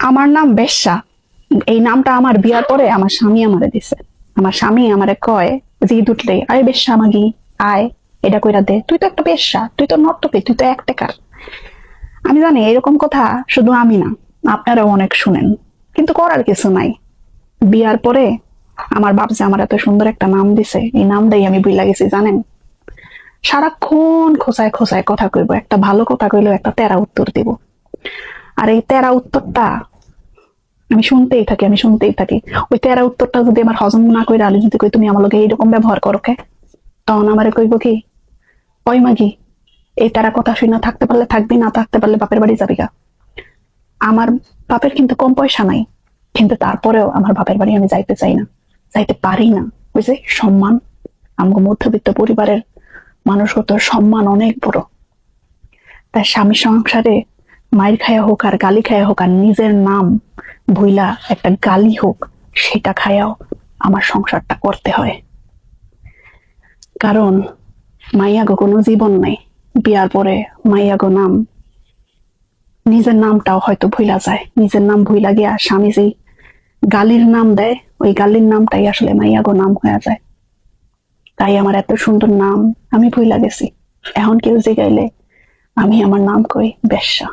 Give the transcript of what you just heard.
আমার নাম বেশ্যা। এই নামটা আমার বিয়ার পরে আমার স্বামী আমারে দিছে। আমার স্বামী আমারে কয় জিদ উঠলে, আরে বেশ্যা মাগি আয়, এটা কইরা দে, তুই তো একটা বেশ্যা, তুই তো নর্তকী, তুই তো এক টেকার। আমি জানি এরকম কথা শুধু আমি না, আপনারাও অনেক শুনেন, কিন্তু করার কিছু নাই। বিয়ার পরে আমার বাপ যে আমার এত সুন্দর একটা নাম দিছে, এই নামটাই আমি ভুইলা গেছি জানেন। সারাক্ষণ খোঁচায় খোঁচায় কথা কইব, একটা ভালো কথা কইলেও একটা তেরা উত্তর দিব। আর এই তেরা উত্তরটা আমি শুনতেই থাকি। ওই তেরা উত্তরটা যদি আমার হজম না করে, আমি যদি কই তুমি আমার লগে এইরকম ব্যবহার করো কে, তখন আমারে কইব কি, ওই মাগি এই তেরা কথা শুনে থাকতে পারলে থাকবি, না থাকতে পারলে বাপের বাড়ি যাবি গা। আমার বাপের কিন্তু কম পয়সা নাই, কিন্তু তারপরেও আমার বাপের বাড়ি আমি যাইতে চাই না, যাইতে পারি না। ওই যে সম্মান, আমগো মধ্যবিত্ত পরিবারের মানুষগত সম্মান অনেক বড়। তার স্বামী সংসারে মায়ের খায়া হোক আর গালি খায়া হোক, আর নিজের নাম ভুইলা একটা গালি হোক, সেটা খায়াও আমার সংসারটা করতে হয়। কারণ মাইয়াগো কোনো জীবন নাই। বিয়ার পরে মাইয়াগো নাম, নিজের নামটাও হয়তো ভুইলা যায়। নিজের নাম ভুইলা গিয়া স্বামী যেই গালির নাম দেয়, ওই গালির নামটাই আসলে মাইয়াগো নাম হয়ে যায়। তাই আমার এত সুন্দর নাম আমি ভুইলা গেছি। এখন কেউ জিগাইলে আমি আমার নাম কই বেশ্যা।